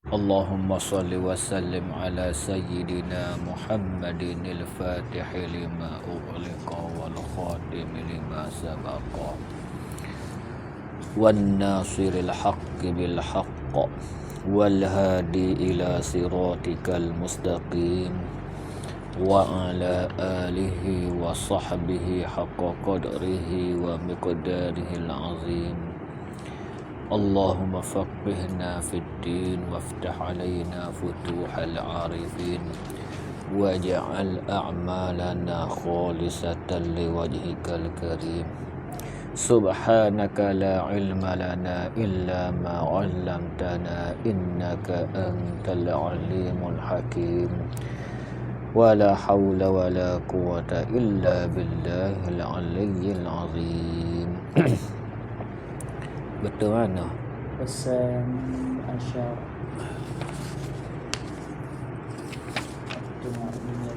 اللهم صل وسلم على سيدنا محمد الفاتح لما أغلق والخاتم لما سبق والناصر الحق بالحق والهادي إلى صراطك المستقيم وعلى آله وصحبه حق قدره ومقداره العظيم. اللهم فقهنا في الدين وافتح علينا فتوح العارفين واجعل أعمالنا خالصة لوجهك الكريم. سبحانك لا علم لنا إلا ما علمتنا إنك أنت العليم الحكيم. ولا حول ولا قوة إلا بالله العلي العظيم. Betul mana? Pesan asyar. Tengok ini.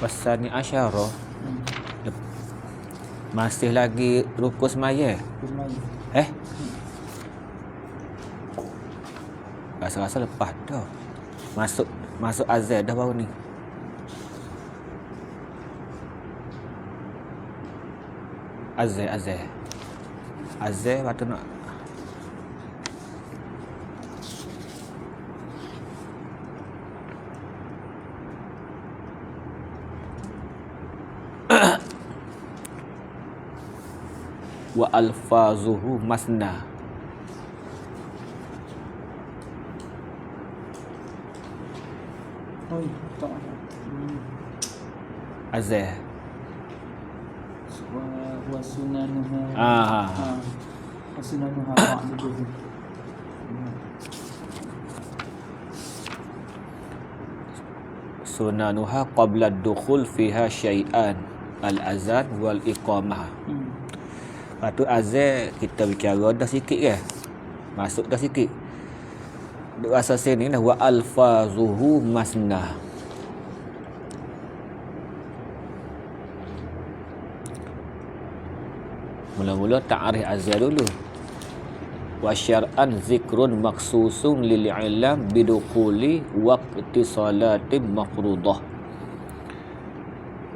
Pesan asyarah masih lagi rukun semaya. Rasa-rasa lepas dah. Masuk azan dah baru ni. Azan waktu nak wa alfazuhu masna. Tak. Azan. Wa sunanuha. Wa sunanuha ba'du. Sunanuha qabla ad-dukhul fiha syai'an al-azan wal iqamah. Lepas tu azan kita bicara dah sikit kan? Masuk dah sikit. Duk rasa sini dah wa alfazuhu masna. Mula-mula ta'arif azan dulu. Wa syar'an zikrun maksusun lil ilam bidukhuli waqti salatin mafruḍah.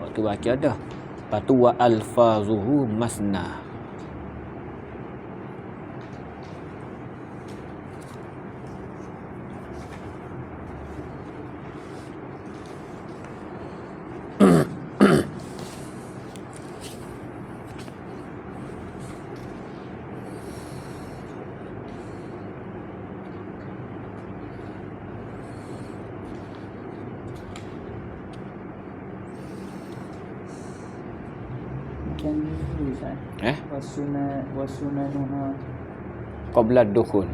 Waktu baca dah. Lepas tu wa alfazuhu masna. Kan ni Ustaz. Wa sunanuha Qabla ad-dukhul.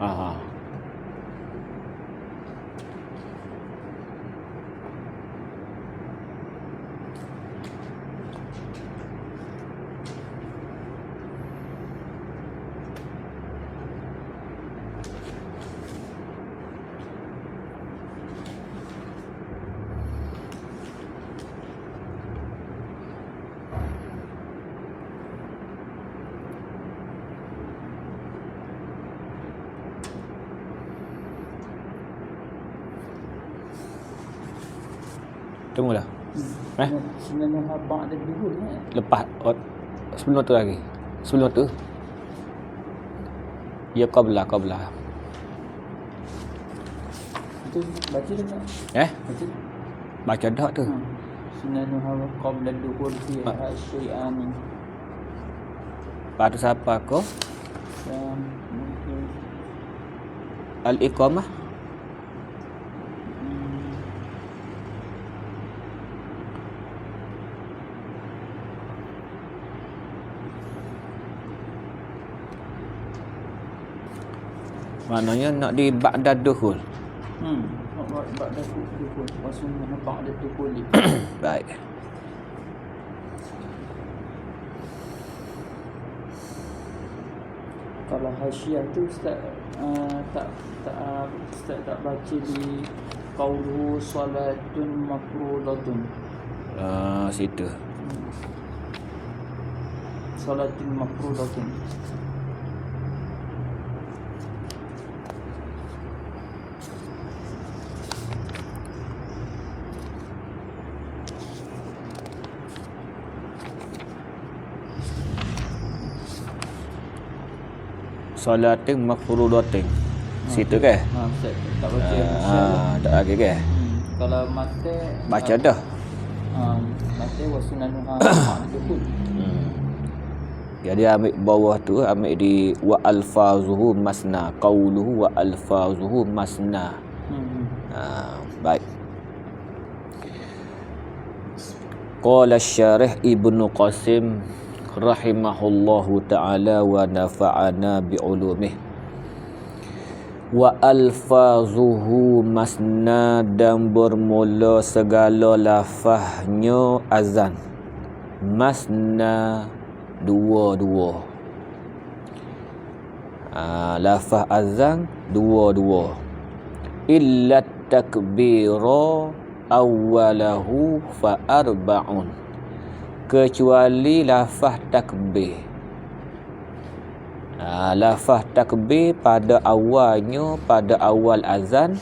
Ha. Tunggulah. Sunanuha ba'da duhul kan? Lepas sebelum tu lagi. Sebelum tu. Ya qabla. Itu baca dah tak? Baca. Baca dah tu. Sunanuha qabla duhul fiha syai'an. Lepas tu siapa kau? Al-iqamah. Maknanya nak di ba'da dukhul. Ba'da dukhul. Wa sunnah ba'da dukhul. Baik. Kalau hasyiah tu Ustaz Ustaz tak baca di qauluhu salatun mafruḍatun. Situ. Salatin mafrudatin. Salatin mafrudatin. Situ ke? Ustaz tak baca. Tak lagi ke? Kalau mata Baca dah. mata wasunanuha ma'dukul. Jadi ambil bawah tu, ambil di wa alfazuhu masna, qauluhu wa alfazuhu masna. Baik. Qala asy-syarih Ibnu Qasim rahimahullahu ta'ala wa nafa'ana bi'ulumih. Wa alfazuhu masna, dan bermula segala lafaznya azan. Masna, dua-dua. Lafaz azan dua-dua. Illa takbira awwalahu fa arba'un, kecuali lafaz takbir. Lafaz takbir pada awalnya, pada awal azan,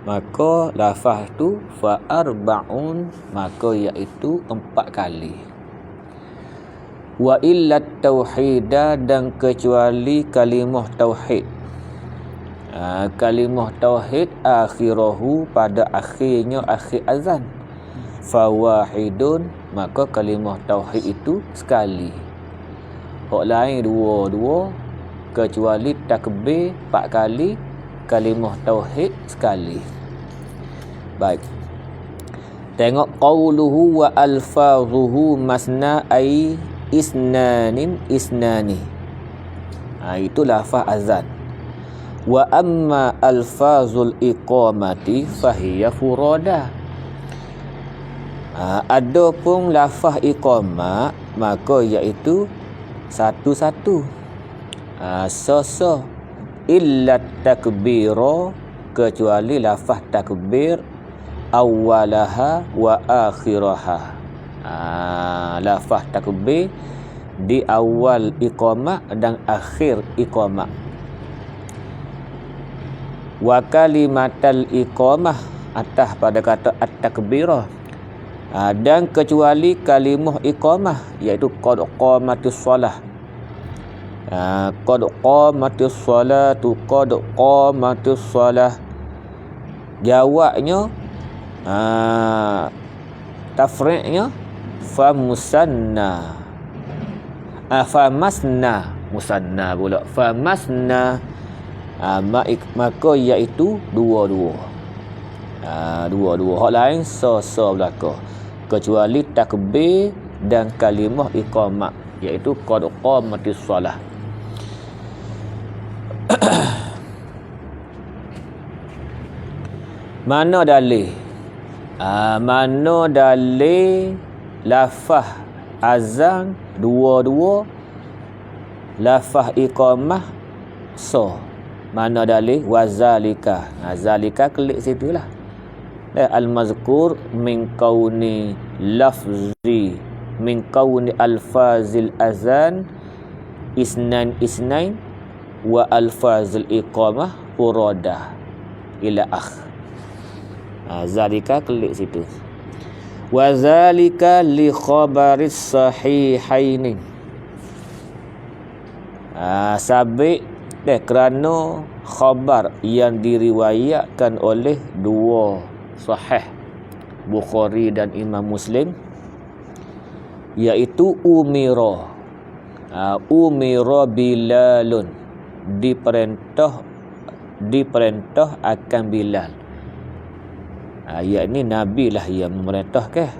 maka lafaz tu fa arba'un, maka iaitu 4 kali. Wa illa tauhida, dan kecuali kalimah tauhid. Kalimah tauhid akhirahu, pada akhirnya, akhir azan. Fawahidun, maka kalimah tauhid itu sekali. Hak lain dua-dua, kecuali takbir 4 kali, kalimah tauhid sekali. Baik. Tengok qauluhu wa alfazuhu masna ai isnani. Itu lafaz azan. Wa amma alfazul iqamati fahiya furada. Adapun lafaz iqamah, maka iaitu satu-satu. So illa takbira, kecuali lafaz takbir awwalaha wa akhiraha. Lafaz takbir di awal iqamah dan akhir iqamah. Wa kalimatal iqamah, atas pada kata at-takbirah. Dan kecuali kalimah iqamah, iaitu qad qamatis shalah. Qad qamatis salatu, qad qamatis shalah. Jawabnya, tafri'nya fa musanna. Fa masna, musanna pula. Fa masna, maka iaitu dua-dua. Dua-dua. Hak lain so belaka, kecuali takbir dan kalimah iqamah, iaitu qad qamatis shalah. Mana dalil? Mana dalil lafaz azan dua-dua, lafaz iqamah so? Mana dalil? Wazalika. Zalika klik situlah. Al-mazkur min kauni lafzi, min kauni alfazil azan isnain wa alfazil iqamah furada ila zalika klik situ. Wa zalika li khabaris sahihaini. Sabit kerana khabar yang diriwayatkan oleh dua sahih, Bukhari dan Imam Muslim, iaitu umira Bilalun, diperintah akan Bilal. Yakni Nabi lah yang memerintahkan.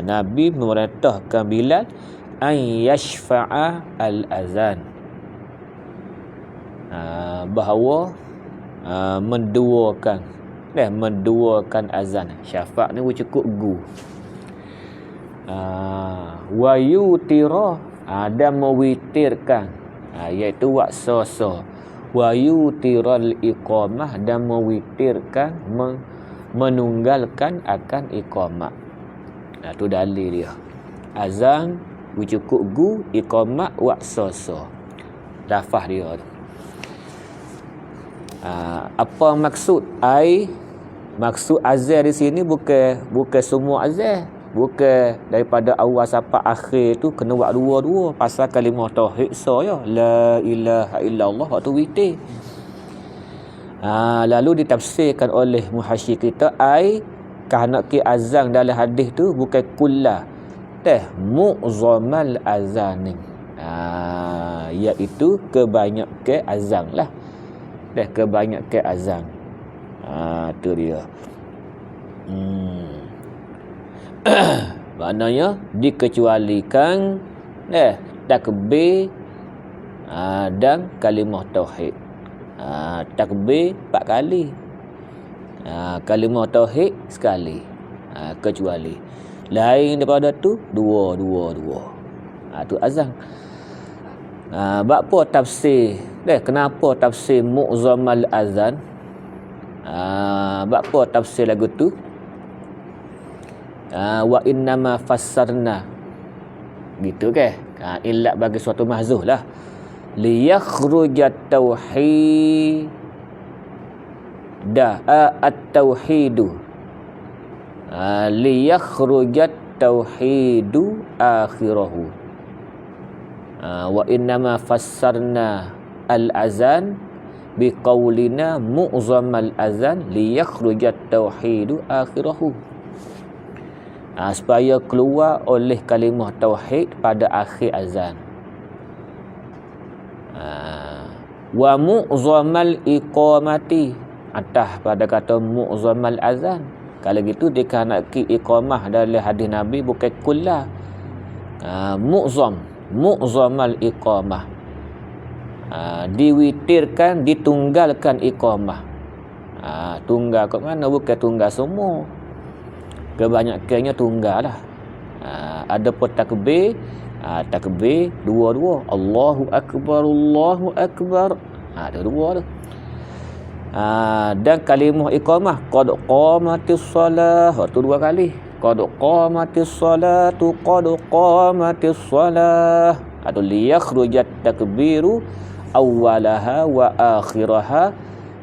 Nabi memerintahkan Bilal an yashfa'a al-azan, bahawa menduakan azan. Syafa' ni cukup gu. Wa yutira, dan mewitirkan, iaitu waksoso. Wa yutiral iqamah, dan mewitirkan, menunggalkan akan iqamah. Tu dalil dia. Azan cukup gu, iqamah wa soso. Lafaz dia tu. Apa maksud maksud azan di sini bukan semua azan, bukan daripada awal sampai akhir tu kena buat dua-dua pasal kalimah tauhid ya la ilaha illallah waktu witir. Lalu ditafsirkan oleh muhasyir kita kerana ki azan dalam hadis tu bukan kullah mu'zamal azan, iaitu kebanyakan azan lah. Kebanyakan azan. Tu dia. Maknanya dikecualikan takbir dan kalimah tauhid. Takbir 4 kali. Kalimah tauhid sekali. Kecuali lain daripada tu dua. Tu azan. Apa tafsir? Kenapa tafsir mu'zamal azan? Apa tafsir lagu tu? Wa innama fassarna. Gitu ke? Illat bagi suatu mahzuh lah. Liyakhrujat tauhid at-tauhidu. Liyakhrujat tauhidu akhirahu. Wa innama fassarna al-azan biqaulina mu'zamal azan liyakhrujat tauhidu akhirahu. Supaya keluar oleh kalimah tauhid pada akhir azan. Wa mu'zamal iqamati, atas pada kata mu'zamal azan. Kalau gitu dikahanaki iqamah dalam hadis Nabi bukan kullah. Mu'zamal iqamah. Diwitirkan, ditunggalkan iqamah. Tunggal kat mana? Bukan tunggal semua. Kebanyakannya tunggal lah. Ada pun takbir, takbir dua-dua. Allahu Akbar, Allahu Akbar. Ada dua tu. Dan kalimah iqamah qad qamatis salah, tu 2 kali. Qad qamatis salatu, qad qamatis salah. Atau liyakhrujat takbiru awwalaha wa akhiraha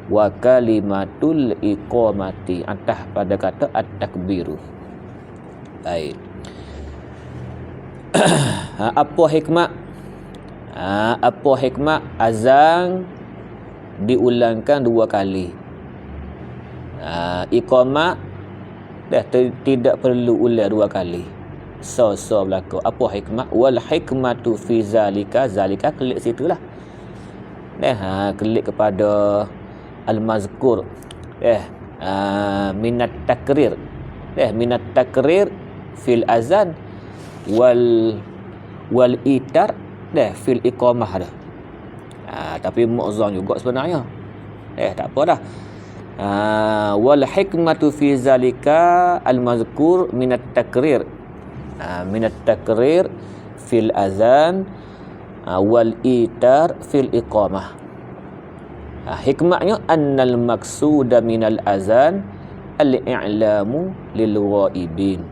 wa kalimatul iqamati, atas pada kata at-takbiru. Baik. Apa hikmah? Apa hikmah azan diulangkan 2 kali? Iqamah tidak perlu ulang 2 kali. So berlaku. Apa hikmah? Wal hikmatu fi zalika klik situlah. Klik kepada al-mazkur. Minat takrir. Minat takrir fil azan wal itar fil iqamah dah. Tapi mu'zam juga sebenarnya. Tak apa dah. Wal hikmatu fi zalika al-mazkur minat takrir. Minat takrir fil azan wal itar fil iqamah. Hikmahnya annal maqsuda minal azan al-i'lamu lil ghaibin.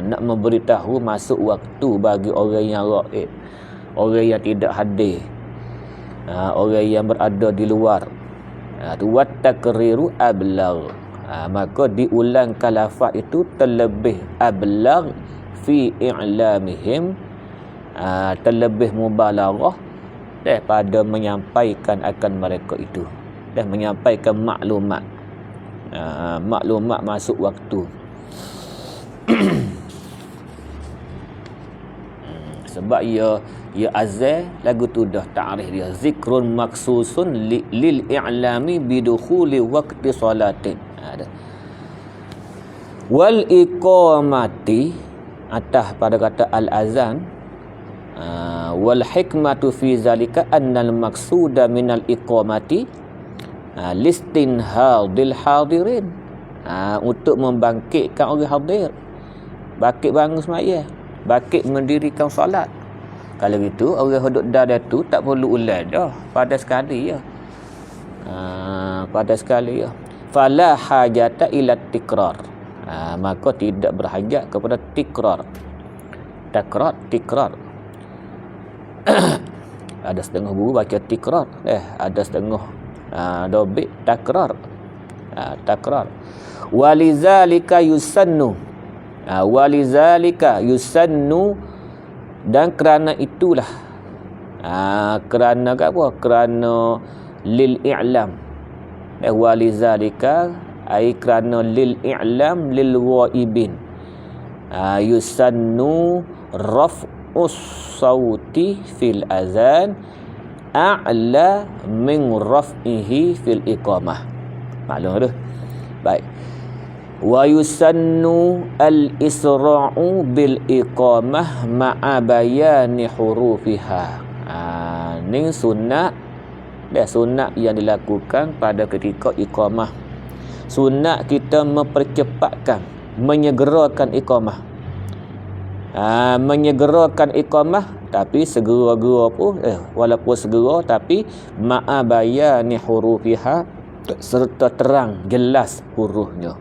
Nak memberitahu masuk waktu bagi orang yang ghaib, orang yang tidak hadir, orang yang berada di luar. Wat takriru ablagh. Maka diulangkan lafaz itu terlebih ablagh fi i'lamihim, terlebih mubalaghah daripada menyampaikan akan mereka itu, dan menyampaikan maklumat. Maklumat masuk waktu. Sebab ia azan lagu tu dah ta'rif dia, zikrun maksusun lil i'lami bidukhuli waqti salatin. Wal iqamati, atas pada kata al azan. Wal hikmatu fi zalika annal maqsuda minal iqamati listinhadil hadirin, untuk membangkitkan orang hadir, bangkit bangun sembahyang, bangkit mendirikan solat. Kalau gitu orang duduk dah tu tak perlu ulang dah, pada sekali ya. Pada sekali ya. Fala hajata ila tikrar. maka tidak berhajat kepada tikrar. Tikrar. Ada setengah guru baca tikrar, ada setengah dobit takrar. Takrar. Walizalika yusannu. Walizalika yusannu, dan kerana itulah. Kerana apa? Kerana lil i'lam. Walizalika ai kerana lil i'lam lil waibin. Yusannu raf'us sauti fil azan a'la min raf'ihi fil iqamah. Maklum tu. Baik. Wa yusannu al-isra'u bil iqamah ma'a bayani hurufiha. Ni sunat. Sunat yang dilakukan pada ketika iqamah. Sunat kita mempercepatkan, menyegerakan iqamah. Menyegerakan iqamah, tapi segera-gera pun walaupun segera tapi ma'a bayani hurufiha, serta terang jelas hurufnya.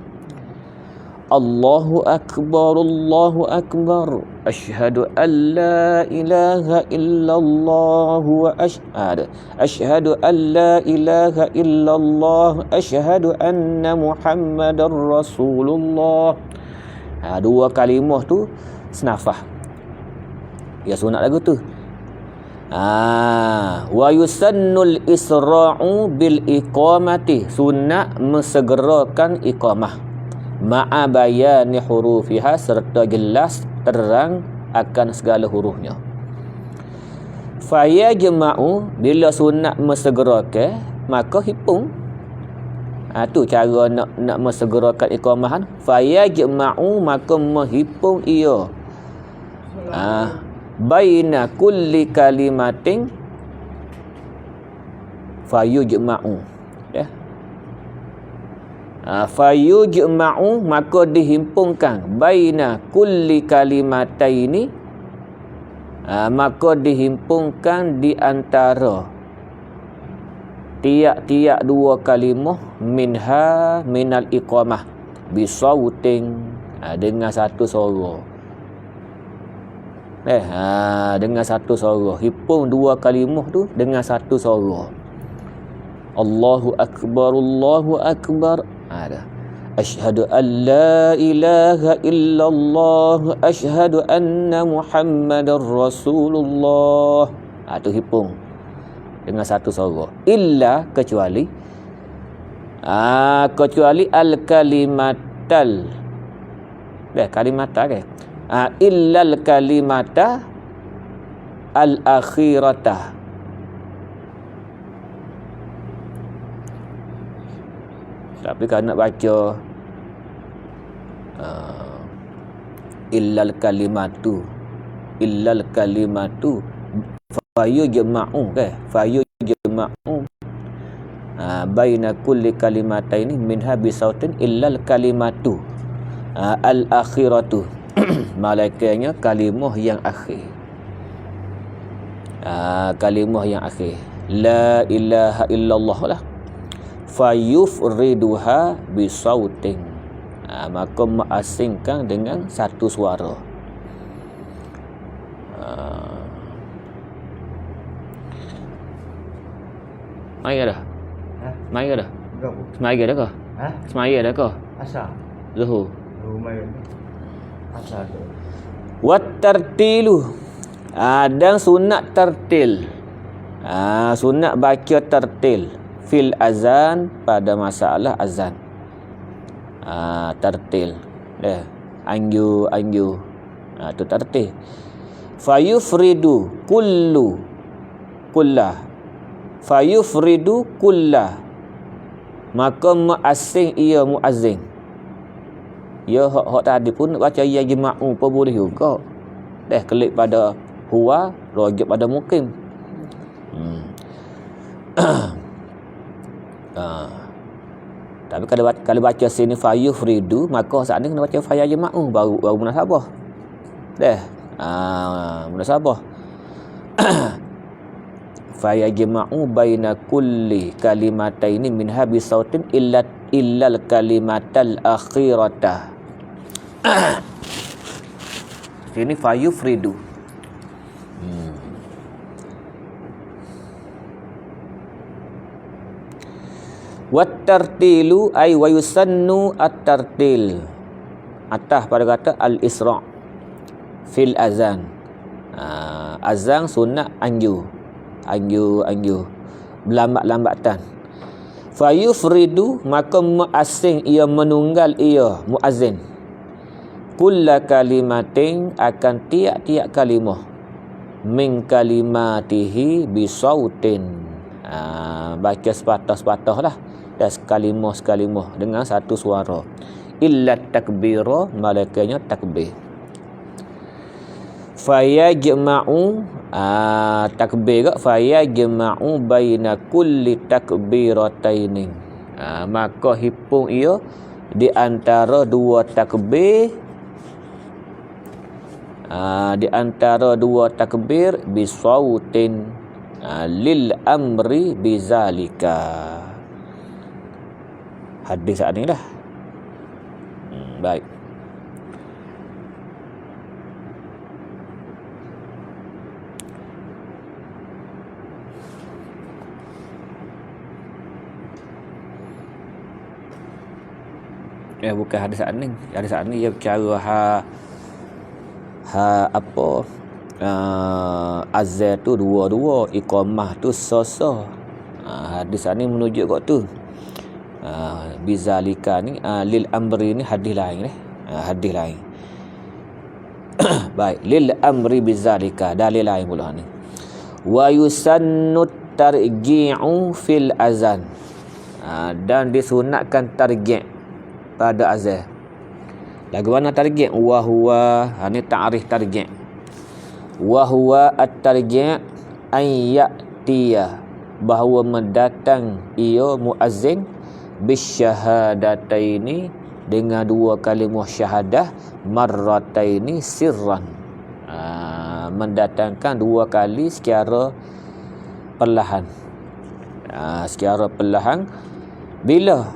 Allahu akbar, Allahu akbar, asyhadu an la ilaha illallah wa asyhadu an la ilaha illallah, asyhadu anna Muhammadar Rasulullah. Dua kalimah tu senafah. Ya sunat lagu tu. Wa yusannul isra'u bil iqamati, sunat mesegerakan iqamah. Ma'a bayani hurufiha, serta jelas terang akan segala hurufnya. Fayajma'u, bila sunat mesegerakan maka hipung. Tu cara nak mesegerakan iqamahan. Fayajma'u, maka menghipung ia. Baina kulli kalimatin fayujma'u. Fayujma'u, maka dihimpunkan. Baina kulli kalimataini, maka dihimpunkan di antara tiap-tiap dua kalimah minha minal iqamah bisautin, dengan satu suara. Dengan satu suara. Hipung dua kalimah tu dengan satu suara. Allahu akbar, Allahu akbar. Asyhadu an la ilaha illallah, asyhadu anna Muhammadar Rasulullah. Tu hipung dengan satu suara. Illa, kecuali al-kalimatal. Kalimata ke? Illal kalimata al-akhirata. Tapi kalau nak baca illal kalimatu fayujma'u fayujma'u baina kulli kalimataini minha bisautin illal kalimatu al-akhiratu. Malaikatnya kalimah yang akhir. Kalimah yang akhir. La ilaha illallah lah. Fayufriduha bisautin. Maka mengasingkan dengan satu suara. Maya dah? Maya dah? Semaya dah kah? Semaya dah kah? Asal. Zuhur. Maya. Asal tu. Wattartilu. Dan sunat tartil. Sunat baca tartil fil azan, pada masalah azan. Tartil. Anju. Tu tartil. Fayufridu kullah. Fayufridu kullah. Maka mengasing ia muazzin. Ya hak tadi pun baca ya jema'u pun boleh juga. Klik pada huwa, rojak pada mukim. Tapi kalau baca sini fayufridu, maka saat ni kena baca faya jema'u baru munasabah. Munasabah. Faya jema'u baina kulli kalimataini minha bisautin illal kalimatal akhirata. Sini fayufridu. Wat-tartilu ay wa yusannu at-tartil. Atas pada kata al-isra' fil azan. Azan sunat anju berlambat-lambatan. Fayufridu, maka muazzin ia menunggal ia muazzin kulla kalimatin, akan tiap-tiap kalimah min kalimatihi bisautin. Baca sepatah-sepatah lah, dan sekalimah-sekalimah dengan satu suara. Illa takbira, malakanya takbir. Fayajma'u, takbir fayajma'u baina kulli takbirataini. Maka hipung ia di antara dua takbir, di antara dua takbir bisautin lil amri bizalika. Hadis saat ni dah. Baik. Bukan hadis saat ni. Hadis saat ni dia bercara apa? Azan tu dua-dua, iqamah tu so-so. Hadis saat ni menunjuk kat tu. Bizalika ni lil amri ni hadis lain hadis lain. Baik, lil amri bizalika, dalil lain pula ni. Wa yusannu tarji'u fil azan. Dan disunatkan tarji' pada azan. Lagu mana tarji'? Wa huwa, ni ta'rif tarji'. Wa huwa at-tarji' an ya'tiya, bahawa mendatang ia muazzin bisyahadataini, dengan dua kalimah syahadah, marrataini sirran, mendatangkan dua kali secara perlahan. Secara perlahan. Bila?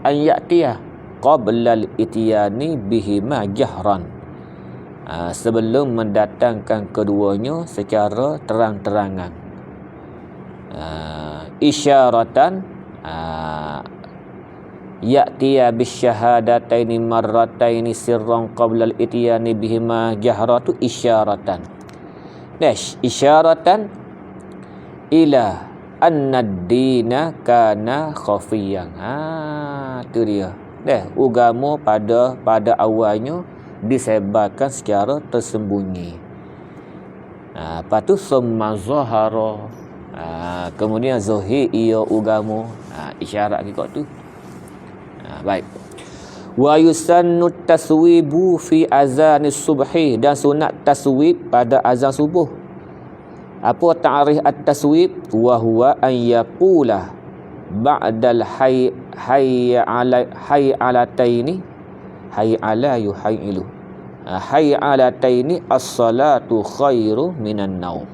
An ya'tiya qabla al-ityani bihima jahran, sebelum mendatangkan keduanya secara terang-terangan. Isyaratan, ya'tiya bisyahadataini marrataini sirran qabla al-ityani bihima jahratu isyaratan. Isyaratan ila anna ad-dina kana khafiyan. Tu dia. Agama pada awalnya disebarkan secara tersembunyi. Lepas tu summa zahara, kemudian zahir ia agama. Isyarat kita tu. Baik. Wa yusannu taswibu fi azanis subhi, dan sunat taswib pada azan subuh. Apa ta'rif at-taswib? Wa huwa an yaqula ba'dal hayya alataini, hayya ala yuhayyilu, hayya alataini as-salatu khairu minan naum.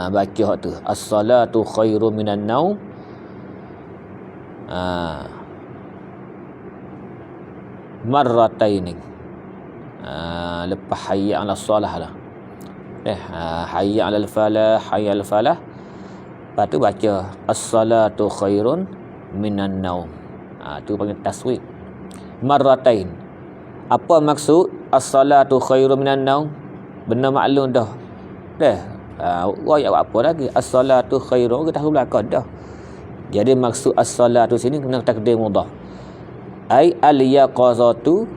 Baca tu, as-salatu khairu minan naum. Marrataini, lepas hayya ala salah lah. Hayya ala falah, hayya al falah. Lepas tu baca as-salatu khairun minan naum. Tu panggil taswib. Marratain. Apa maksud as-salatu khairun minan naum? Benar maklum dah. Ayat apa lagi? As-salatu khairun, kita tahu belakang dah. Jadi maksud as-salatu sini kena takdir mudhaf. Ai al-yaqazatu,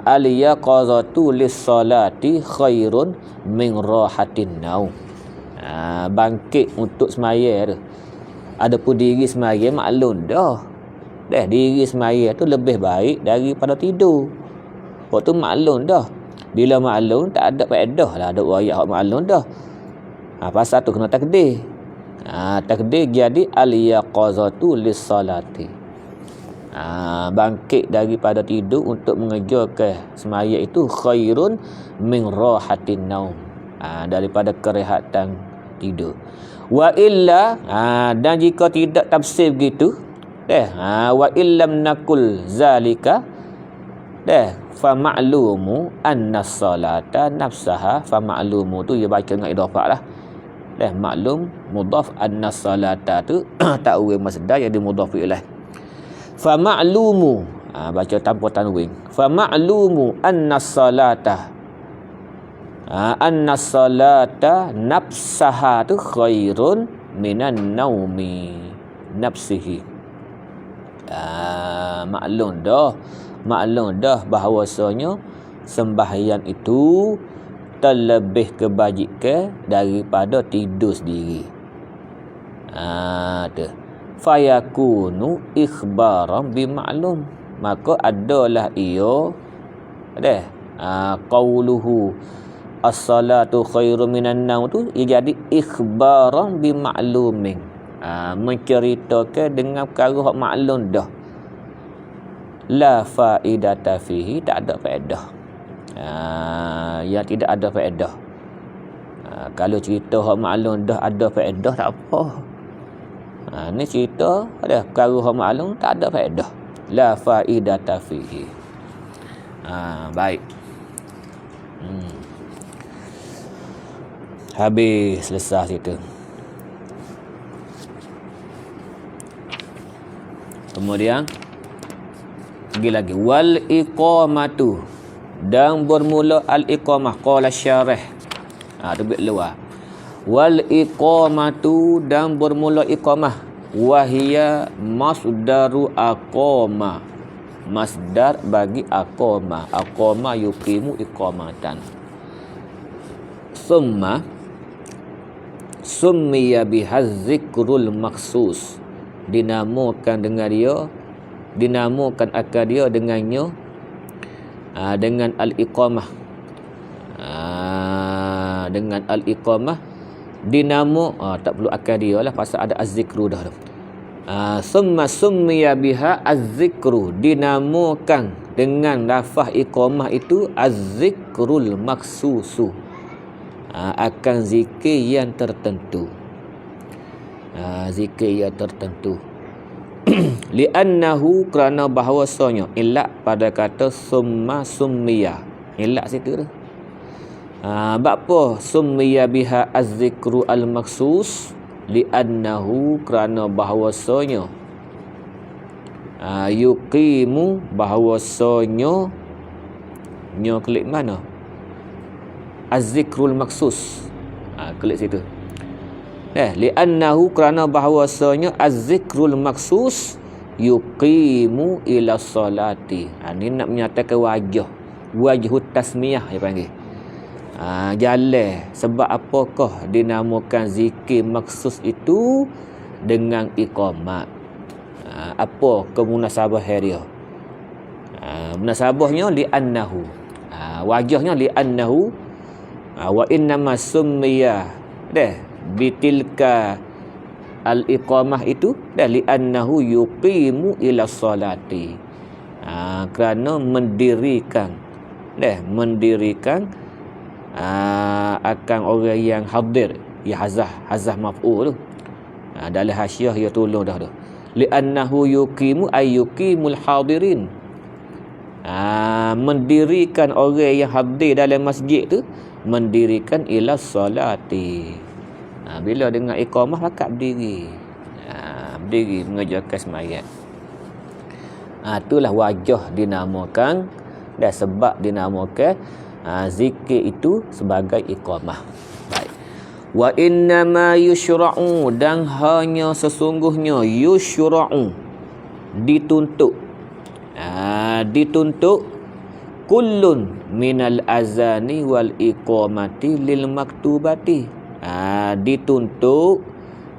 al-yaqazatu lis-salati khairun min rahatin naum. Bangkit untuk semaya tu. Adapun diri semaya maklum dah. Diri semaya tu lebih baik daripada tidur. Waktu maklum dah. Bila maklum tak ada faedah lah, ada ayat hak maklum dah. Pasal tu kena takdir. Takdir jadi al-yaqazatu lis-salati. Bangkit daripada tidur untuk mengejarkan semaya itu khairun min rahatin naum, daripada kerehatan tidur. Wa illa, dan jika tidak tafsir begitu, wa illam nakul zalika, fa ma'lumu anna salata nafsaha, fa ma'lumu tu dia baca dengan idafah lah. Maklum mudhaf, anna salata tu ta'wil masdar jadi mudhaf ilaih. Fa ma'lumu, baca tanpa tanwin. Fa ma'lumu anna salata, anna salata nafsaha tu khairun minan naumi nafsihi. Maklum dah bahawasanya sembahyang itu terlebih kebajikan daripada tidur sendiri. Tu. Fayakunu ikhbaran bimaklum, maka adalah ia qauluhu as-salatu khairu minan naum tu ia jadi ikhbaran bimaklumin, menceritakan dengan perkara hak maklum dah. La faidata fihi, tak ada faedah. Yang tidak ada faedah. Kalau cerita hak maklum dah ada faedah tak apa. Ni cerita ada perkara hak maklum tak ada faedah. La faidata fihi. Baik. Habis, selesai situ. Kemudian pergi lagi, wal iqamatu, dan bermula al iqamah. Qala syarih, tu bit luar. Wal iqamatu, dan bermula iqamah. Wahia masdaru aqama, masdar bagi aqama. Aqama yuqimu iqamatan. Summiya bihazikrul maksus, dinamakan dengan dia, dinamakan akan dia dengannya, dengan al-iqamah, dengan al-iqamah dinamo, tak perlu akan dia lah pasal ada az-zikru dah tu. Summiya biha az-zikru, dinamakan dengan lafaz iqamah itu az-zikrul maksusu, akan zikir yang tertentu. Zikir yang tertentu. Li'annahu, kerana bahawasanya, ilak pada kata summiya, ilak situ tu. Apa summiya biha az-zikru al-maksus? Li'annahu, kerana bahawasanya, yuqimu, bahawasanya, nyo klik mana? Az-zikrul maksus, klik situ. Li'annahu, kerana bahawasanya az-zikrul maksus yuqimu ila salati. Ni nak menyatakan wajhut tasmiyah dia panggil. Jalan sebab apakah dinamakan zikir maksus itu dengan iqamat. Apa kemunasabah dia? Munasabahnya li'annahu, wajahnya li'annahu, wa innama summiya bitilka al-iqamah itu li'annahu yuqimu ila salati, kerana mendirikan akan orang yang hadir, ya hazah maf'ul tu. Dalam hasyiah dia tolong dah tu. Li'annahu yuqimu ay yuqimul hadirin, mendirikan orang yang hadir dalam masjid tu, mendirikan ila salati. Bila dengan iqamah pakat berdiri, berdiri mengerjakan sembahyang. Itulah wajah dinamakan, dan sebab dinamakan zikir itu sebagai iqamah. Baik. Wa innama yushra'u, dan hanya sesungguhnya yushra'u, dituntut, dituntut kullun minal azani wal iqamati lil maktubati, dituntut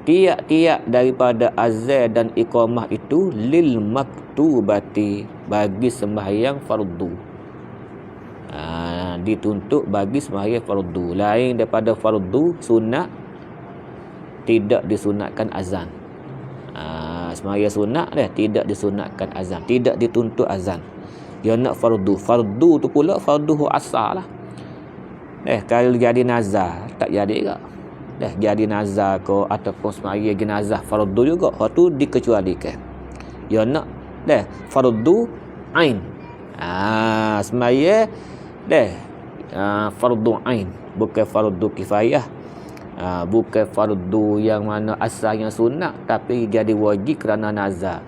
tiap-tiap daripada azan dan iqamah itu lil maktubati, bagi sembahyang fardu. Dituntut bagi sembahyang fardu. Lain daripada fardu sunat, tidak disunatkan azan. Sembahyang sunat tidak disunatkan azan, tidak dituntut azan. Dia nak fardu. Fardu tu pula fardu asal lah. Kalau jadi nazar tak jadi ke? Jadi nazar ke ataupun sembahyang jenazah fardu juga, hak tu dikecualikan. Dia nak fardu ain, Semaya fardu ain, bukan fardu kifayah. Bukan fardu yang mana asalnya sunat tapi jadi wajib kerana nazar.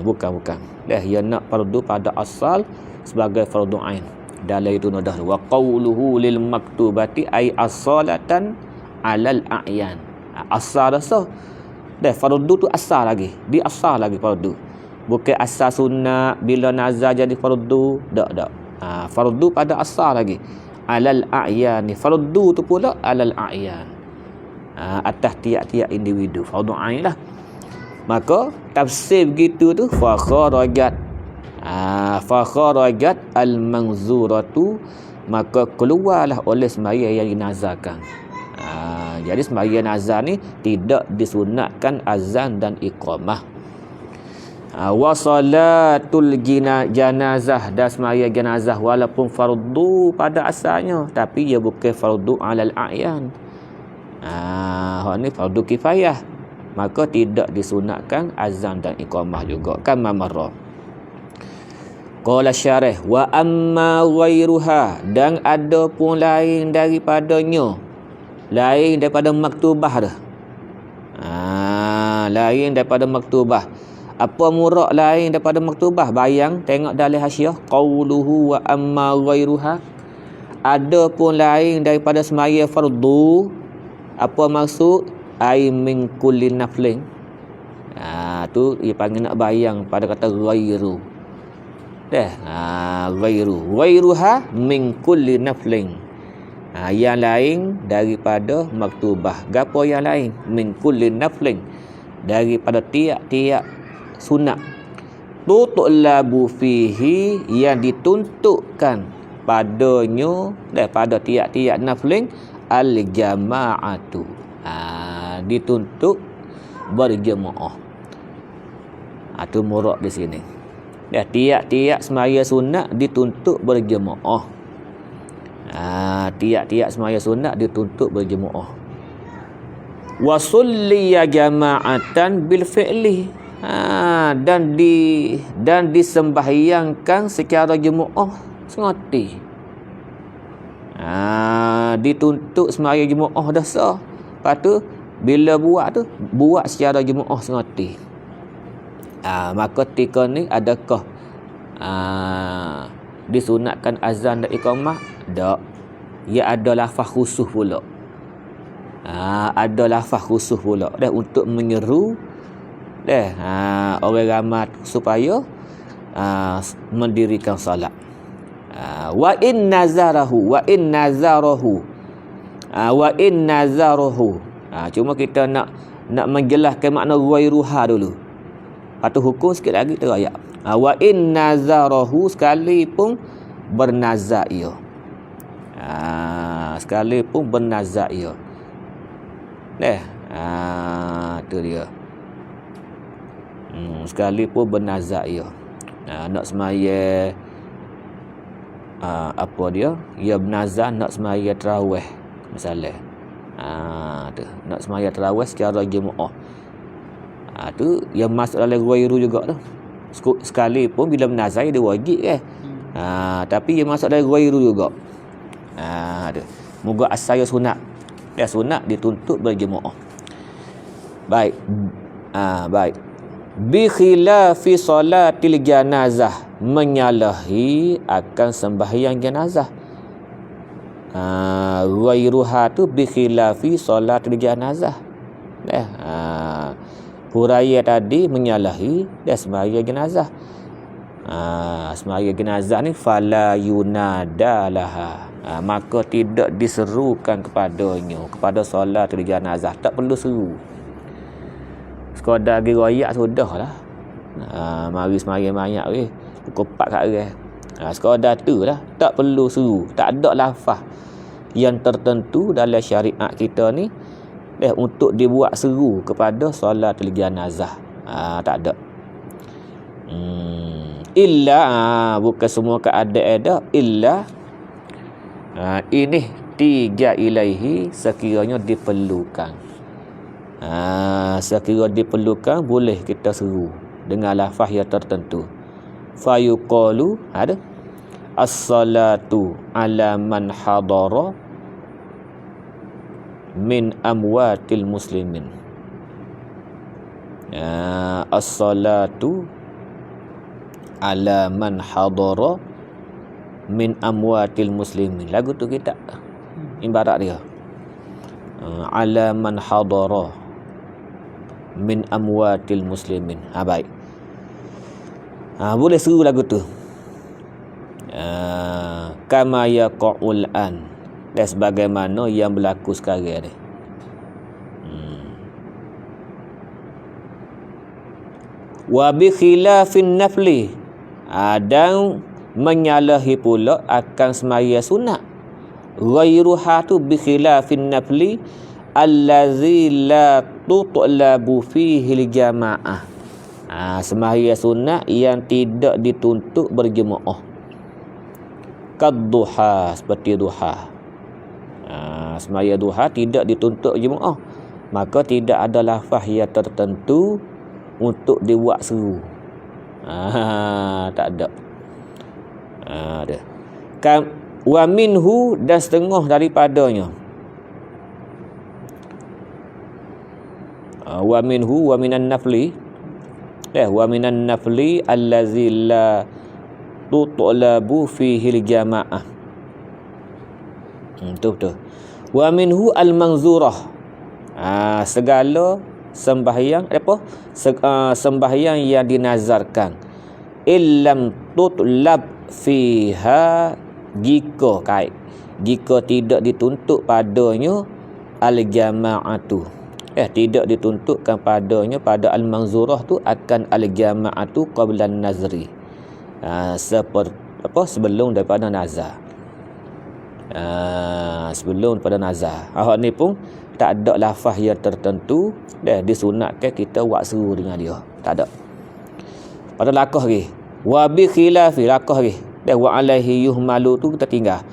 Bukan. Dia nak fardu pada asal sebagai fardu ain. Dalam itu nadah wa qawluhu lil maktubati ay as-salatan alal a'yan. Asal dah fardu tu asal lagi. Dia asal lagi fardu. Bukan asal sunat bila nazar jadi fardu. Tak. Fardu pada asal lagi. Alal a'yan. Fardu tu pula alal a'yan. Atas tiap-tiap individu. Fardu ain lah. Maka tafsir begitu tu fa kharajat al-manzuratu, maka keluarlah oleh sembahyang yang dinazarkan. Jadi sembahyang nazar ni tidak disunatkan azan dan iqamah. Wa salatul janazah, dan sembahyang jenazah walaupun fardu pada asalnya tapi ia bukan fardu alal a'yan. Ni fardu kifayah, maka tidak disunatkan azan dan iqamah juga. Kama marra. Qala syarih wa amma ghairuha, dan ada pun lain daripadanya, lain daripada maktubah dah. Lain daripada maktubah. Apa murad lain daripada maktubah? Bayang tengok dalam hasyiah, qauluhu wa amma ghairuha, ada pun lain daripada semaya fardu. Apa maksud? Ai min kulli naflin. Tu dia panggil nak bayang pada kata ghairu. Ghairuha min kulli naflin. Yang lain daripada maktubah. Gapo yang lain? Min kulli naflin, daripada tiap-tiap sunat. Tutlabu fihi, yang dituntutkan padanya daripada tiap-tiap naflin al-jama'atu. Dituntut berjemaah. Itu murad di sini. Tiap-tiap semaya sunat dituntut berjemaah. Tiap-tiap semaya sunat dituntut berjemaah. Wa sulliya jama'atan bil fi'li. Dan disembahyangkan secara jemaah sengati. Dituntut semaya jemaah dah sah. Lepas tu bila buat secara jemaah sengati. Maka ketika ni adakah disunatkan azan dan iqamah? Tak. Ia ada lafaz khusus pula. Ada lafaz khusus pula untuk menyeru orang ramai supaya mendirikan salat. Wa in nazarahu cuma kita nak menjelaskan makna ghairuha dulu. Lepas hukum sikit lagi terayak. Wa in nazarahu, sekalipun bernazar ia. Sekalipun bernazar ia. Tu dia. Sekalipun bernazar ia. Nak semaya apa dia? Ia bernazar nak semaya tarawih misalnya. Tu nak semaya tarawih secara jemaah. Tu yang masuk dalam ghairu juga tu. Sekalipun bila bernazar dia wajib kan. Tapi yang masuk dalam ghairu juga. Tu. Moga asal sunat. Sunat dituntut berjemaah. Baik. Baik. Bi khilafi salatil janazah, menyalahi akan sembahyang jenazah. Ghairuha tu bi khilafi salatil janazah. Huraya tadi menyalahi dan sembahyang jenazah. Sembahyang jenazah ni fala yunada laha. Maka tidak diserukan kepadanya, kepada salatul janazah. Tak perlu seru. Sekadar pergi royak sudah lah. Mari semari banyak weh. Pukul 4 kat arah. Sekadar tu lah. Tak perlu seru. Tak ada lafaz yang tertentu dalam syariat kita ni untuk dibuat seru kepada solatul janazah. Tak ada. Illa bukan semua keadaan ada. Illa ini tiga ilaihi, sekiranya diperlukan. Sekiranya diperlukan boleh kita seru dengan lafaz yang tertentu. fayuqalu ada as-salatu ala man hadara min amwatil muslimin. As-salatu ala man hadara min amwatil muslimin. Lagu tu kita ibarat dia. Ala man hadara min amwatil muslimin. Baik. Boleh seru lagu tu. Kama yaqul an. Dan sebagaimana yang berlaku sekarang ni. Wa bi khilafin nafli. Dan menyalahi pula akan semaya sunat. Ghairuha tu bi khilafin nafli allazi la tutlabu fihi al-jamaah. Semaya sunat yang tidak dituntut berjemaah. Kadduha, seperti duha. Semaya duha tidak dituntut jemaah, maka tidak ada lafaz yang tertentu untuk dibuat seru. Tak ada. Ada. Wa minhu, dan setengah daripadanya. Wa minhu wa minan nafli. Wa minan nafli allazi la tutlabu fihi al-jamaah. Betul. Wa minhu al-manzurah. Segala sembahyang sembahyang yang dinazarkan. Illam tutlab fiha, jika tidak dituntut padanya al-jama'atu. Tidak dituntutkan padanya, pada al-manzurah tu akan al-jama'atu qabla an-nazri. Sebelum daripada nazar. Sebelum daripada nazar. Ni pun tak ada lafaz yang tertentu disunatkan kita buat seru dengan dia. Tak ada. Pada lakah lagi. Wa bi khilafi, lakah lagi. Wa alaihi yuhmalu tu kita tinggal.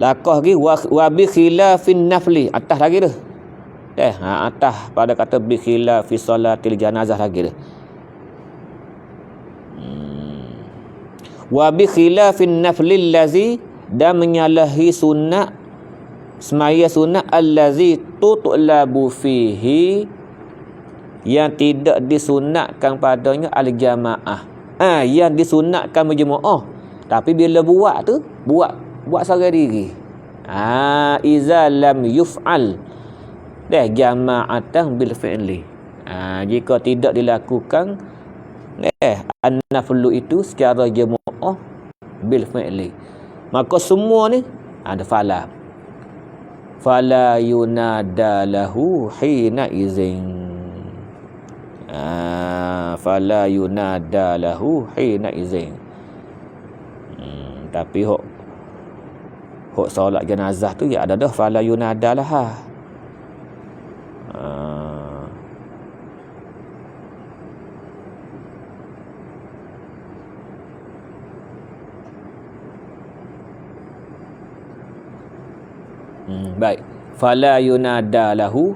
Lakah lagi wa bi khilafin nafli, atas lagi tu. Atas pada kata bi khilafi salatil janazah lagi tu. Wa bi khilafin naflil lazi, dan menyalahi sunat semaya sunat allazi tutlabu fihi, yang tidak disunatkan padanya al-jamaah. Yang disunatkan berjemaah, tapi bila buat tu buat seorang diri. Iza lam yuf'al jama'atan bil fi'li. Jika tidak dilakukan an-naflu itu secara jemaah bil fi'li, maka semua ni ada fala yunada lahu hina izin. Fala yunada lahu hina izin. Tapi hok solat jenazah tu ya ada dah fala yunada lah. Baik. Fala yunada lahu.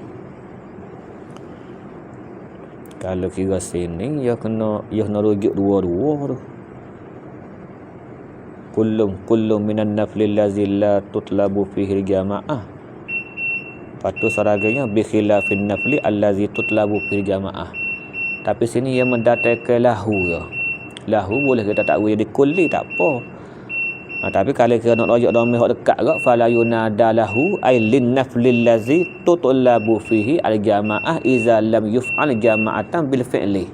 Kalau kira sini ya kena rujuk dua-dua tu. Kullum minan nafli allazi la tutlabu fihi al-jamaah. Patu saraganya bi khilafin nafli allazi tutlabu fihi al-jamaah. Tapi sini yang mendatangkan lahu ya. Lahu boleh kita tak boleh dikulli tak apa. Tapi kalau kita nak rujuk domeh hok dekat gak fala yunada lahu ay lin naflil ladzi tutlabu fihi al jamaah iza lam yuf'al jama'atan bil fi'li.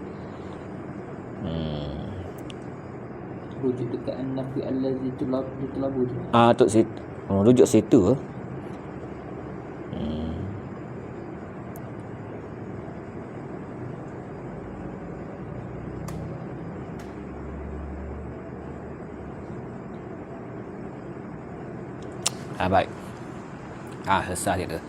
Rujuk dekat an-nafi allazi tutlabu. Tu situ. Rujuk situ. Baik. Selesai dia tu.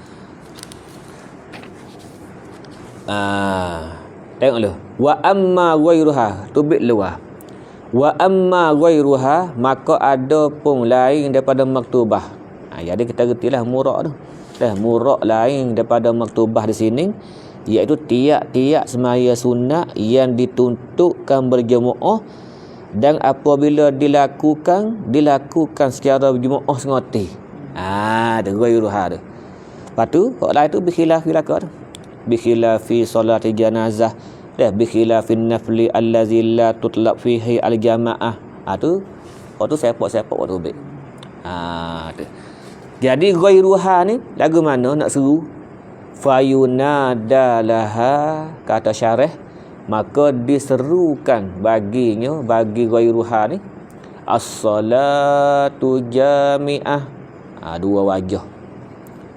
Tengok dulu. Wa amma ghairuha, tubik luah. Wa amma ghairuha, maka ada pun lain daripada maktubah. Jadi kita retilah murak tu. Murak lain daripada maktubah di sini, iaitu tiap-tiap semaya sunat yang dituntutkan berjemaah Dan apabila dilakukan secara berjemaah sengoti. Ada ghairuha tu. Lepas tu hak lain tu bikhilafi lakak tu. Bikhilafi solati janazah, dah bikhilafi nafli allazi la tutlaq fihi al-jamaah. Tu waktu sepak-sepak waktu baik. Tu. Jadi ghairuha ni lagu mana nak seru? Fayunada laha, kata syarah, maka diserukan baginya, bagi ghairuha ni, as-salatu jami'ah. Dua wajah.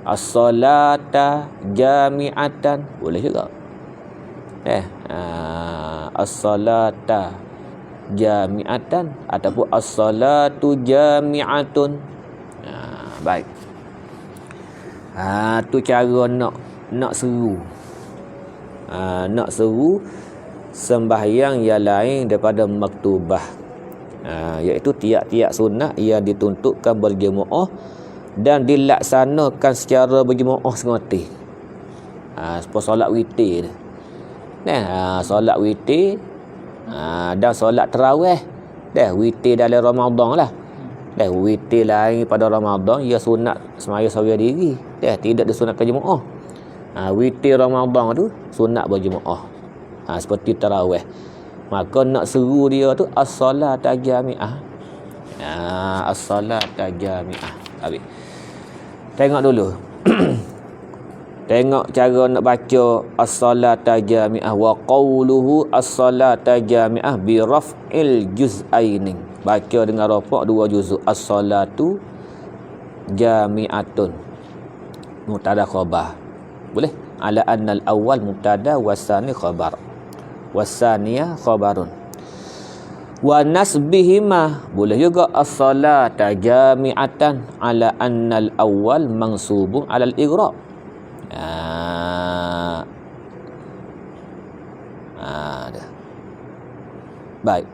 As-salata jami'atan, boleh juga. As-salata jami'atan ataupun as-salatu jami'atun. Baik. Tu cara nak seru. Nak seru sembahyang yang lain daripada maktubah. Iaitu tiap-tiap sunat ia dituntutkan berjemaah dan dilaksanakan secara berjemaah sengoti. Seperti solat witir. Solat witir dan solat tarawih. Witir dalam Ramadan lah. Witir lain pada Ramadan ia sunat semaya seorang diri. Tidak disunatkan jemaah. Witir Ramadan tu sunat berjemaah. Seperti tarawih. Maka nak seru dia tu as-salat jami'ah. As-salat jami'ah. Habis. Tengok dulu. Tengok cara nak baca as-salat jami'ah. Wa qawluhu as-salat jami'ah bi raf'il juz'aini. Baca dengan rafa' dua juzuk. As-salatu jami'atun. Mubtada khabar. Boleh? Ala annal awal mubtada wasani khabar. Wasaniya khabarun. Wa nasbihima, boleh juga as-salata jami'atan ala annal awal mansubun ala al-ighra. Baik.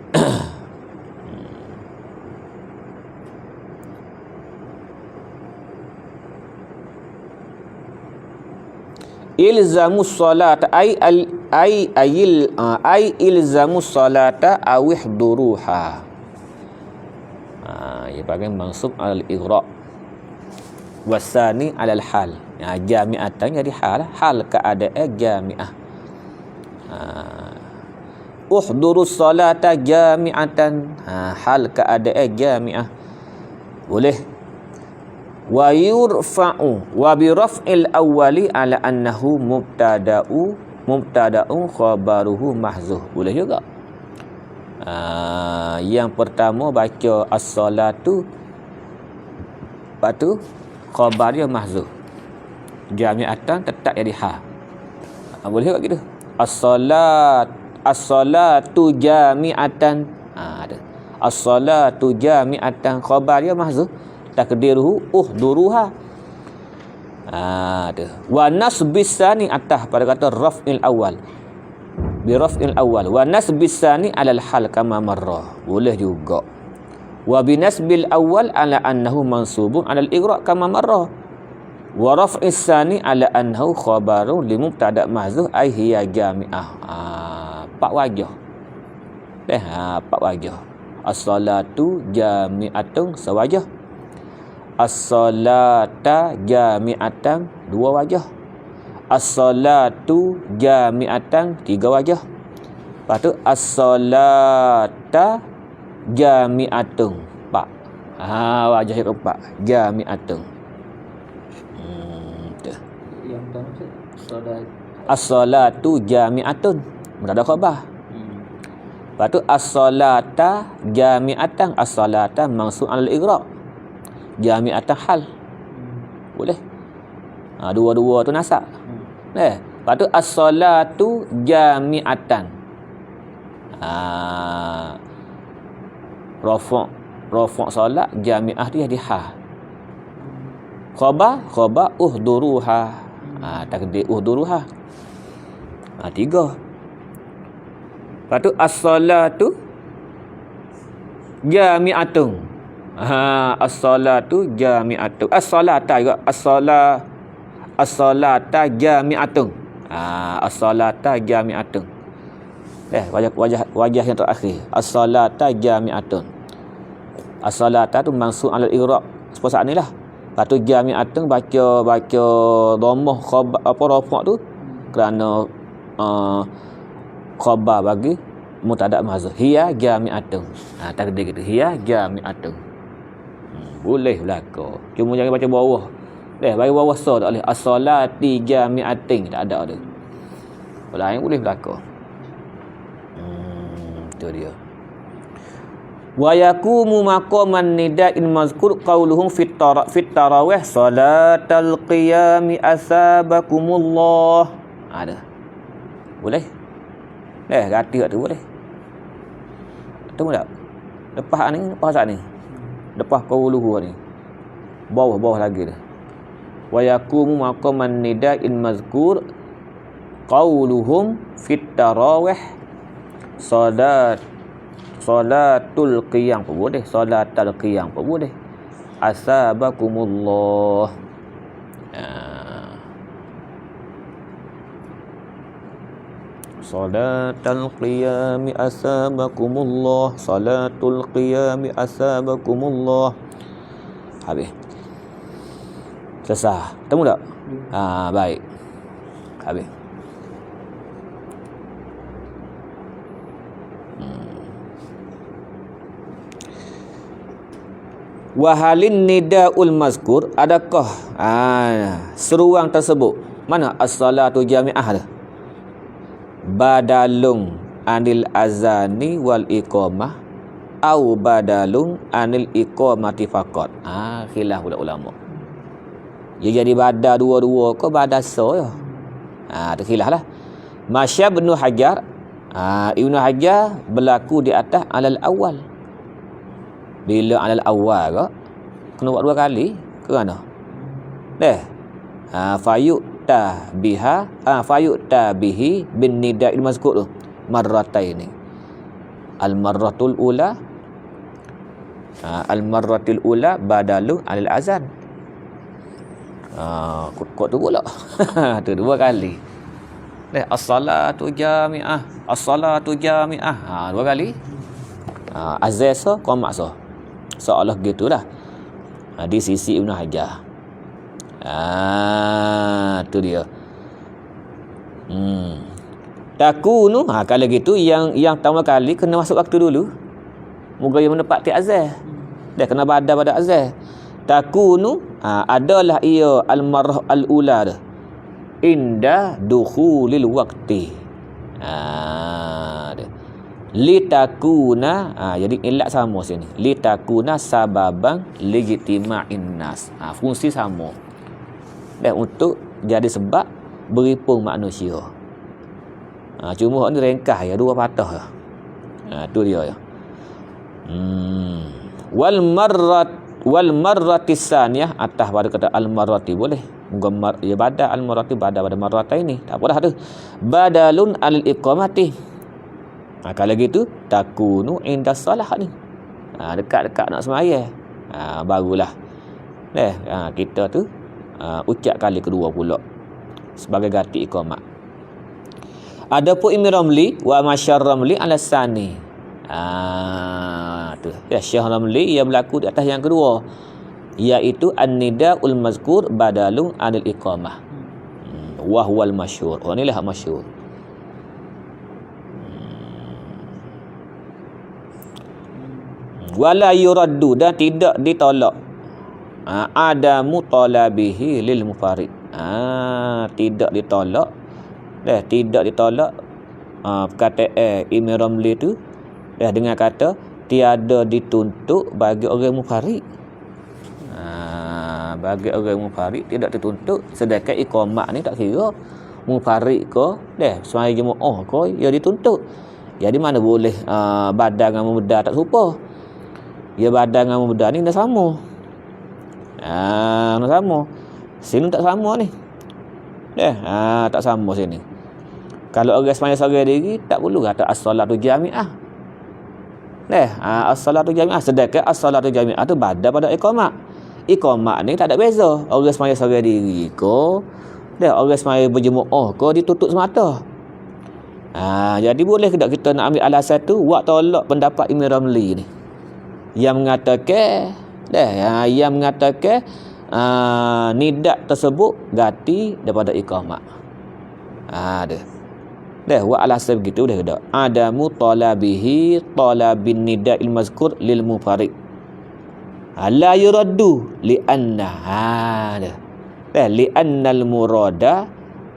Ilzamus salata ay ilzamus salata awih duruha. Ia bagian mansub al-ighra. Wasani alal hal. Jami'atan jadi hal keadaan jami'ah. Uhdurus salata jami'atan. Hal keadaan jami'ah. Boleh. Wa yurfa'u wa bi raf'il awwali ala annahu mubtada'un khabaruhu mahzuh. Boleh juga. Yang pertama baca as-salatu, lepas tu khabar dia mahzuh. Jami'atan tetap jadi ha. Boleh juga gitu. As-salatu jami'atan. Ada. As-salatu jami'atan, khabar dia mahzuh. Takdiruhu uhduruha. Wa nasbis sani atah pada kata raf'il awal. Bi raf'il awal. Wa nasbis sani alal hal kama marra. Boleh juga. Wa bi nasbil awal ala annahu mansubun alal ighra kama marra. Wa raf'is sani ala annahu khabarun li mubtada' mahzuh ay hiya jami'ah. Empat wajah. Empat wajah. As-salatu jami'atun sewajah. As-salata jami'atan dua wajah. As-salatu jami'atan tiga wajah. Lepas tu as-salata jami'atun empat. Wajah yang keempat jami'atun. Yang pertama salat as-salatu jami'atun mubtada khabar. Lepas tu as-salata jami'atan, as-salata mansub al-ighra. Jami'atan hal. Boleh. Dua-dua tu nasab. Lepas tu as-salatu jami'atan. Rafa' solat jami'ah dia di ha. Khabar uhduruha. Takdir uhduruha. Tiga. Lepas tu as-salatu jami'atun. As-salatu jami'atun. As-salata juga. As-salata jami'atun. As-salata jami'atun. Wajah yang terakhir. As-salata jami'atun. As-salata tu mansub alal i'rab. Seperti ni lah. Lepas tu jami'atun baca dhammah khabar apa rafa' tu kerana khabar bagi mubtada' mahzuf. Hiya jami'atun. Takdir gitu. Hiya jami'atun. Boleh berlaku. Cuma jangan baca bawah. Bagi bawah so tak boleh. As-salati jami'atin tak ada tu. Lain boleh berlaku. Itu dia. Wa yaqumu maqaman nida'il mazkur qauluhum fit tarawih salatal qiyami asabakumullah. Ada. Boleh? Ganti kat tu boleh. Tunggu tak? Lepas saat ni. Lepas qauluhu ni. Bawah lagi dah. Wa yaqumu maqaman nida'il mazkur qauluhum fit tarawih salatul qiyam pun boleh, salatul qiyam pun boleh. Asabakumullah. Salatul qiyami asabakumullah. Salatul qiyami asabakumullah. Habis. Selesai. Temu tak? Baik. Habis. Wahalin nida'ul mazkur, adakah seruang tersebut mana as-salatu jami'ah dah badalung anil azani wal iqamah au badalung anil iqamati faqat. Khilaf ulama. Dia jadi badal dua-dua ke badal so ya. Tu khilaf lah. Masya Ibnu Hajar Ibnu Hajar berlaku di atas alal awal. Bila alal awal ke kena buat 2 kali ke mana? Fayu'ta bihi bin nida'il mazkur tu marrataini. Al marratul ula badalu alal azan. Kok tu pula. Tu 2 kali. As-salatu jami'ah. As-salatu jami'ah. 2 kali. Azan so, qomat so. Seolah gitulah. Di sisi Ibnu Hajar. Tu dia. Takunu, kalau gitu yang pertama kali kena masuk waktu dulu. Moga yang menepati azan. Dia kena pada azan. Takunu, adalah ia al-marrah al-ula dah. Inda dukhulil waqti. Litakuna, jadi ilat sama sini. Litakuna sababang lijitima'in nas. Fungsi sama. Dan untuk jadi sebab beripung manusia. Cuma ni ringkas ya, 2 patah lah. Tu dia ya. Wal marratis saniyah, atas pada kata al marrati boleh. Ya bada al marrati pada marrataini. Tak apa dah tu. Badalun al iqamati. Kalau gitu takunu inda salah ni. Dekat-dekat nak sembahyang. Barulah. Kita tu ucap kali kedua pula sebagai ganti iqamah. Adapun Imam Ramli wa Masyar Ramli ala sani. Tu. Syekh Ramli ia berlaku di atas yang kedua, iaitu an-nida'ul mazkur badalun anil iqamah. Wa huwal masyhur. Inilah masyhur. Wala yuraddu, dan tidak ditolak adamu talabihi lil mufarid. Tidak ditolak. Tidak ditolak perkataan Imam Ramli tu dengan kata tiada dituntut bagi orang mufarid. Bagi orang mufarid tidak dituntut, sedangkan iqamah ni tak kira mufarid ke sembahyang jemaah ke ya dituntut. Jadi mana boleh badan dengan muda tak serupa. Ya badan dengan muda ni dah sama. Dah sama. Sini tak sama ni. Tak sama sini. Kalau orang sembahyang seorang diri tak perlu kata as-salatu jami'ah. As-salatu jami'ah, sedangkan as-salatu jami'ah tu badan pada iqamah. Iqamah ni tak ada beza. Orang sembahyang seorang diri ke orang sembahyang berjemaah ke ditutup semata. Jadi boleh ke tak kita nak ambil alasan tu buat tolak pendapat Imam Ramli ni yang mengatakan nidak tersebut ganti daripada iqamah. Dah buat alasan begitu dah tak. Adamu talabihi talabin nida'il mazkur lil mufarid. La yuraddu li anna li annal murada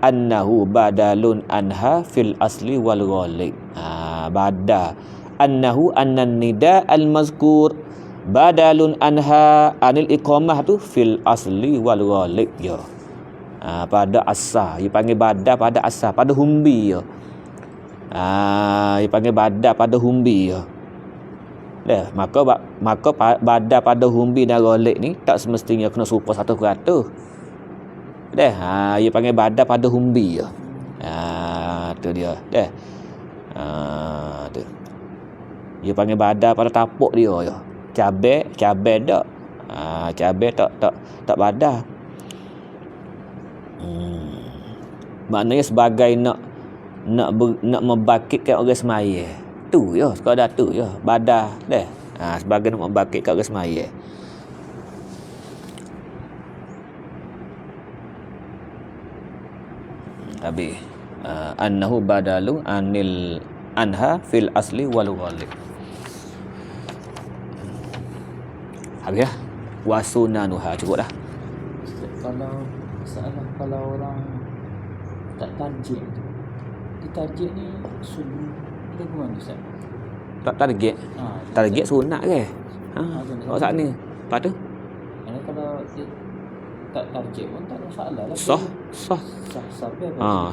annahu badalun anha fil asli wal ghalib. Bada annahu annan nida al mazkur badalun anha anil iqamah tu fil asli wal ghalib ya. Pada asal dia panggil bada pada asal pada humbi ya. Dia panggil bada pada humbi ya. Maka bada pada humbi dan ghalib ni tak semestinya kena serupa 100%. Dia panggil bada pada humbi ya. Tu dia. Tu. Dia panggil bada pada tapuk dia ya. Cabai tak. Cabai tak bada. Maknanya sebagai nak membangkitkan orang semaya. Tu ya, sekadar tu ya. Bada dah. Sebagai nak membangkitkan orang semaya. Habis annahu badalu anha fil asli wal ghalib. Habis ya. Wasunanuha cukup dah. Kalau masalah kalau orang tak target tu. Target ni sunnah ke mana Ustaz? Tak target. Target sunat ke? Awak saat ni. Lepas tu? Kalau dia tak target pun tak ada masalah lah. Sah.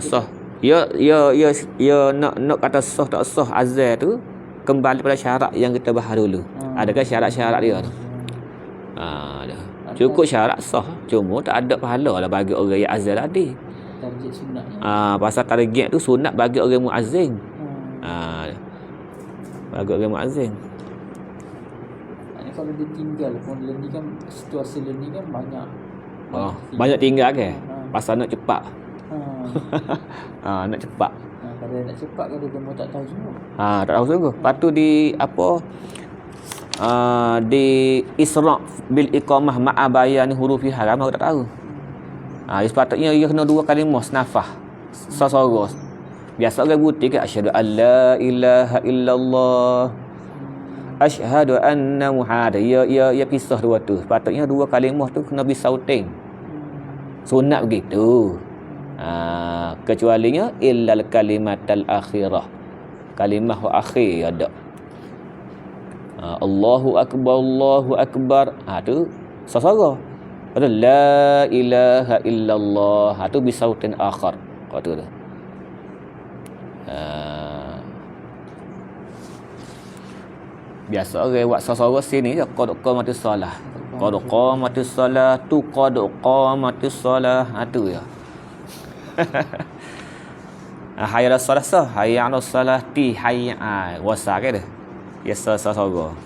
Sah. Ya nak kata sah tak sah azan tu kembali pada syarat yang kita bahas dulu. Adakah syarat-syarat dia tu? Cukup syarat sah. Cuma tak ada pahala lah bagi orang yang azan tadi. Target sunatnya. Pasal target tu sunat bagi orang muazzin. Bagi orang muazzin. Kalau dia tinggal pun learning kan situasi learning kan banyak. Banyak tinggal ke? Pasal nak cepat. Nak cepat. Kalau nak cepat kan dia tak tahu semua. Tak tahu sungguh. Lepas tu di isra' bil iqamah ma'a bayan hurufi haram aku tak tahu. Sepatutnya ia kena 2 kalimah senafah. Sasara. Biasa orang putih ke asyhadu alla ilaha illallah. Asyhadu anna Muhammad. Ya pisah dua tu. Sepatutnya 2 kalimah tu kena bisautin. Sunat begitu. Kecualinya illal kalimatal akhirah. Kalimah akhir ada. Allahu akbar. Tu sasara. Pada la ilaha illallah. Tu bisautin akhar. Kata tu. Biasa orang buat sasara sini je qad qamatis solah. Qad qamatis solah tu qad qamatis solah. Tu ya. Hayya as-salah sah, hayya 'alas salah ti hayya. Wasa ke dah. Ya sasara.